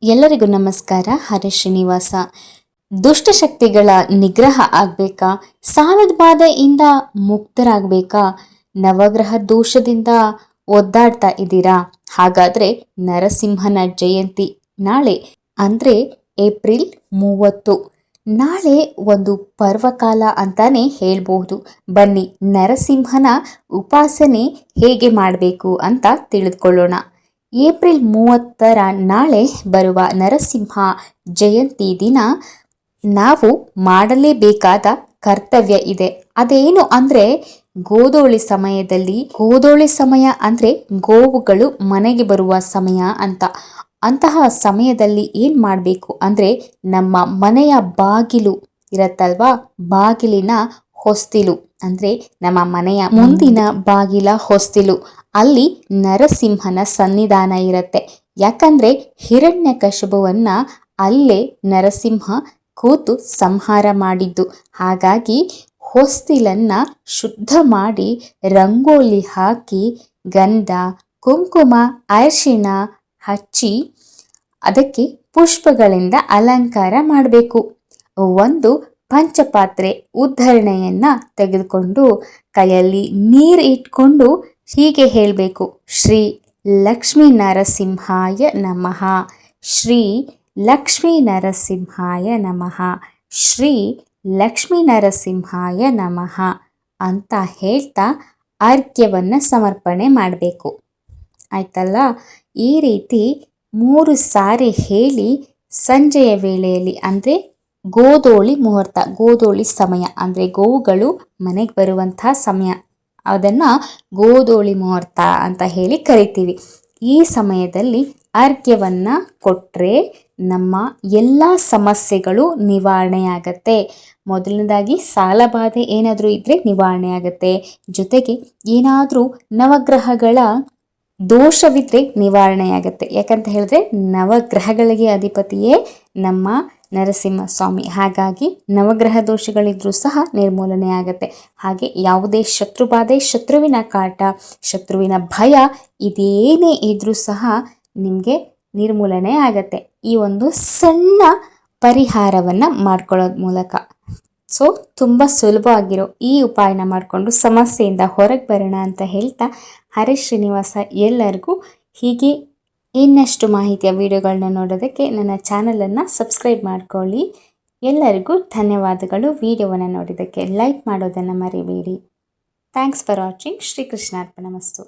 ಎಲ್ಲರಿಗೂ ನಮಸ್ಕಾರ. ಹರೇ ಶ್ರೀನಿವಾಸ. ದುಷ್ಟಶಕ್ತಿಗಳ ನಿಗ್ರಹ ಆಗಬೇಕಾ, ಸಾಲದ ಬಾಧೆಯಿಂದ ಮುಕ್ತರಾಗಬೇಕಾ, ನವಗ್ರಹ ದೋಷದಿಂದ ಒದ್ದಾಡ್ತಾ ಇದ್ದೀರಾ? ಹಾಗಾದ್ರೆ ನರಸಿಂಹನ ಜಯಂತಿ ನಾಳೆ ಅಂದ್ರೆ ಏಪ್ರಿಲ್ 30. ನಾಳೆ ಒಂದು ಪರ್ವಕಾಲ ಅಂತಾನೆ ಹೇಳ್ಬಹುದು. ಬನ್ನಿ ನರಸಿಂಹನ ಉಪಾಸನೆ ಹೇಗೆ ಮಾಡಬೇಕು ಅಂತ ತಿಳಿದುಕೊಳ್ಳೋಣ. ಏಪ್ರಿಲ್ 30 ನಾಳೆ ಬರುವ ನರಸಿಂಹ ಜಯಂತಿ ದಿನ ನಾವು ಮಾಡಲೇಬೇಕಾದ ಕರ್ತವ್ಯ ಇದೆ. ಅದೇನು ಅಂದ್ರೆ ಗೋಧೂಳಿ ಸಮಯ ಅಂದ್ರೆ ಗೋವುಗಳು ಮನೆಗೆ ಬರುವ ಸಮಯ ಅಂತ. ಅಂತಹ ಸಮಯದಲ್ಲಿ ಏನ್ ಮಾಡಬೇಕು ಅಂದ್ರೆ ನಮ್ಮ ಮನೆಯ ಬಾಗಿಲು ಇರತ್ತಲ್ವಾ, ಬಾಗಿಲಿನ ಹೊಸ್ತಿಲು ಅಂದ್ರೆ ನಮ್ಮ ಮನೆಯ ಮುಂದಿನ ಬಾಗಿಲ ಹೊಸ್ತಿಲು ಅಲ್ಲಿ ನರಸಿಂಹನ ಸನ್ನಿಧಾನ ಇರತ್ತೆ. ಯಾಕಂದ್ರೆ ಹಿರಣ್ಯಕಶಿಪುವನ್ನ ಅಲ್ಲೇ ನರಸಿಂಹ ಕೂತು ಸಂಹಾರ ಮಾಡಿದ್ದು. ಹಾಗಾಗಿ ಹೊಸ್ತಿಲನ್ನ ಶುದ್ಧ ಮಾಡಿ ರಂಗೋಲಿ ಹಾಕಿ ಗಂಧ ಕುಂಕುಮ ಅರಿಶಿಣ ಹಚ್ಚಿ ಅದಕ್ಕೆ ಪುಷ್ಪಗಳಿಂದ ಅಲಂಕಾರ ಮಾಡಬೇಕು. ಒಂದು ಪಂಚಪಾತ್ರೆ ಉದ್ಧರಣೆಯನ್ನ ತೆಗೆದುಕೊಂಡು ಕೈಯಲ್ಲಿ ನೀರು ಇಟ್ಕೊಂಡು ಹೀಗೆ ಹೇಳಬೇಕು: ಶ್ರೀ ಲಕ್ಷ್ಮೀ ನರಸಿಂಹಾಯ ನಮಃ, ಶ್ರೀ ಲಕ್ಷ್ಮೀ ನರಸಿಂಹಾಯ ನಮಃ, ಶ್ರೀ ಲಕ್ಷ್ಮೀ ನರಸಿಂಹಾಯ ನಮಃ ಅಂತ ಹೇಳ್ತಾ ಅರ್ಘ್ಯವನ್ನು ಸಮರ್ಪಣೆ ಮಾಡಬೇಕು. ಆಯ್ತಲ್ಲ? ಈ ರೀತಿ 3 ಸಾರಿ ಹೇಳಿ ಸಂಜೆಯ ವೇಳೆಯಲ್ಲಿ ಅಂದರೆ ಗೋಧೂಳಿ ಮುಹೂರ್ತ, ಗೋಧೂಳಿ ಸಮಯ ಅಂದರೆ ಗೋವುಗಳು ಮನೆಗೆ ಬರುವಂತಹ ಸಮಯ, ಅದನ್ನ ಗೋಧೂಳಿ ಮುಹೂರ್ತ ಅಂತ ಹೇಳಿ ಕರಿತೀವಿ. ಈ ಸಮಯದಲ್ಲಿ ಅರ್ಘ್ಯವನ್ನ ಕೊಟ್ರೆ ನಮ್ಮ ಎಲ್ಲ ಸಮಸ್ಯೆಗಳು ನಿವಾರಣೆ ಆಗತ್ತೆ. ಮೊದಲನೇದಾಗಿ ಸಾಲಬಾಧೆ ಏನಾದರೂ ಇದ್ರೆ ನಿವಾರಣೆ ಆಗತ್ತೆ. ಜೊತೆಗೆ ಏನಾದರೂ ನವಗ್ರಹಗಳ ದೋಷವಿದ್ರೆ ನಿವಾರಣೆ ಆಗತ್ತೆ. ಯಾಕಂತ ಹೇಳಿದ್ರೆ ನವಗ್ರಹಗಳಿಗೆ ಅಧಿಪತಿಯೇ ನಮ್ಮ ನರಸಿಂಹ ಸ್ವಾಮಿ. ಹಾಗಾಗಿ ನವಗ್ರಹ ದೋಷಗಳಿದ್ರೂ ಸಹ ನಿರ್ಮೂಲನೆ ಆಗತ್ತೆ. ಹಾಗೆ ಯಾವುದೇ ಶತ್ರುಬಾಧೆ, ಶತ್ರುವಿನ ಕಾಟ, ಶತ್ರುವಿನ ಭಯ ಇದೇನೇ ಇದ್ರೂ ಸಹ ನಿಮಗೆ ನಿರ್ಮೂಲನೆ ಆಗತ್ತೆ ಈ ಒಂದು ಸಣ್ಣ ಪರಿಹಾರವನ್ನು ಮಾಡ್ಕೊಳ್ಳೋದ್ ಮೂಲಕ. ಸೊ ತುಂಬ ಸುಲಭವಾಗಿರೋ ಈ ಉಪಾಯನ ಮಾಡಿಕೊಂಡು ಸಮಸ್ಯೆಯಿಂದ ಹೊರಗೆ ಬರೋಣ ಅಂತ ಹೇಳ್ತಾ, ಹರೇ ಶ್ರೀನಿವಾಸ. ಎಲ್ಲರಿಗೂ ಹೀಗೆ ಇನ್ನಷ್ಟು ಮಾಹಿತಿಯ ವಿಡಿಯೋಗಳನ್ನ ನೋಡೋದಕ್ಕೆ ನನ್ನ ಚಾನಲನ್ನು ಸಬ್ಸ್ಕ್ರೈಬ್ ಮಾಡ್ಕೊಳ್ಳಿ. ಎಲ್ಲರಿಗೂ ಧನ್ಯವಾದಗಳು. ವಿಡಿಯೋವನ್ನು ನೋಡಿದ್ದಕ್ಕೆ ಲೈಕ್ ಮಾಡೋದನ್ನು ಮರಿಬೇಡಿ. Thanks for watching. ಶ್ರೀಕೃಷ್ಣಾರ್ಪಣಮಸ್ತು.